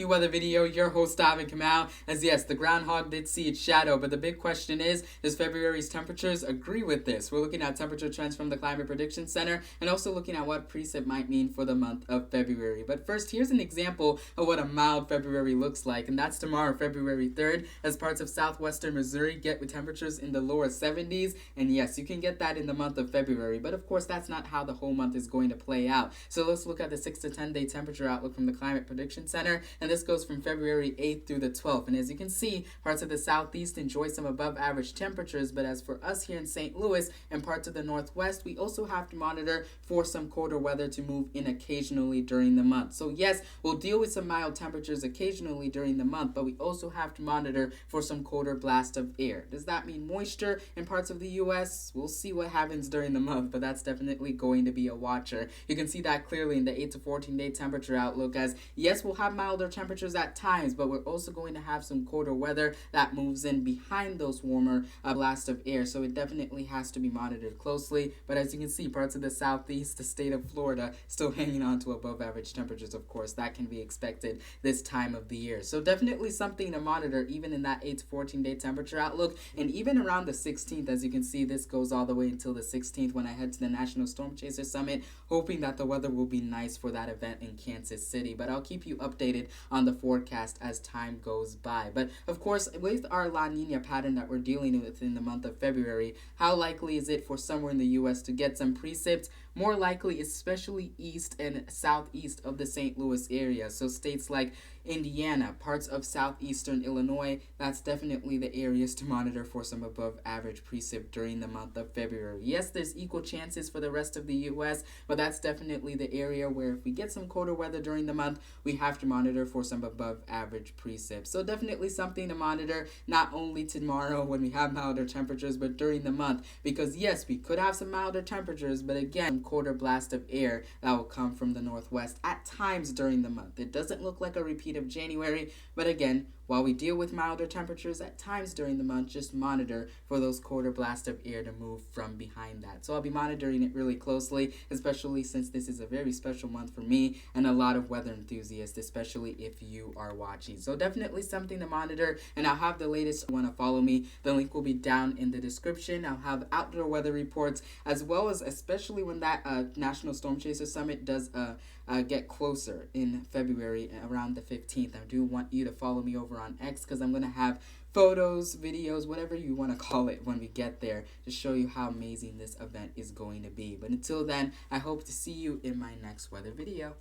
weekly weather video. Your host, Davin Kamau. As yes, the groundhog did see its shadow, but the big question is, does February's temperatures agree with this? We're looking at temperature trends from the Climate Prediction Center and also looking at what precip might mean for the month of February. But first, here's an example of what a mild February looks like, and that's tomorrow, February 3rd, as parts of southwestern Missouri get with temperatures in the lower 70s. And yes, you can get that in the month of February, but of course, that's not how the whole month is going to play out. So let's look at the 6 to 10 day temperature outlook from the Climate Prediction Center, and this goes from February 8th through the 12th. And as you can see, parts of the southeast enjoy some above average temperatures, but as for us here in St. Louis and parts of the northwest, we also have to monitor for some colder weather to move in occasionally during the month. So yes, we'll deal with some mild temperatures occasionally during the month, but we also have to monitor for some colder blast of air. Does that mean moisture in parts of the U.S.? We'll see what happens during the month, but that's definitely going to be a watcher. You can see that clearly in the 8 to 14 day temperature outlook, as yes, we'll have milder temperatures at times, but we're also going to have some colder weather that moves in behind those warmer blasts of air, so it definitely has to be monitored closely. But as you can see, parts of the southeast, the state of Florida, still hanging on to above average temperatures. Of course, that can be expected this time of the year, so definitely something to monitor even in that 8 to 14 day temperature outlook. And even around the 16th, as you can see, this goes all the way until the 16th when I head to the National Storm Chaser Summit, hoping that the weather will be nice for that event in Kansas City. But I'll keep you updated on the forecast as time goes by. But of course, with our La Nina pattern that we're dealing with in the month of February, how likely is it for somewhere in the U.S. to get some precip? More likely, especially east and southeast of the St. Louis area. So states like Indiana, parts of southeastern Illinois, that's definitely the areas to monitor for some above average precip during the month of February. Yes, there's equal chances for the rest of the U.S., but that's definitely the area where if we get some colder weather during the month, we have to monitor for some above average precip. So definitely something to monitor, not only tomorrow when we have milder temperatures, but during the month, because yes, we could have some milder temperatures, but again, colder blast of air that will come from the northwest at times during the month. It doesn't look like a repeat of January, but again, while we deal with milder temperatures at times during the month, just monitor for those colder blasts of air to move from behind that. So I'll be monitoring it really closely, especially since this is a very special month for me and a lot of weather enthusiasts, especially if you are watching. So definitely something to monitor, and I'll have the latest. If you want to follow me, the link will be down in the description. I'll have outdoor weather reports, as well as especially when that National Storm Chaser Summit does get closer in February around the 15th. I do want you to follow me over on X, because I'm going to have photos, videos, whatever you want to call it when we get there, to show you how amazing this event is going to be. But until then, I hope to see you in my next weather video.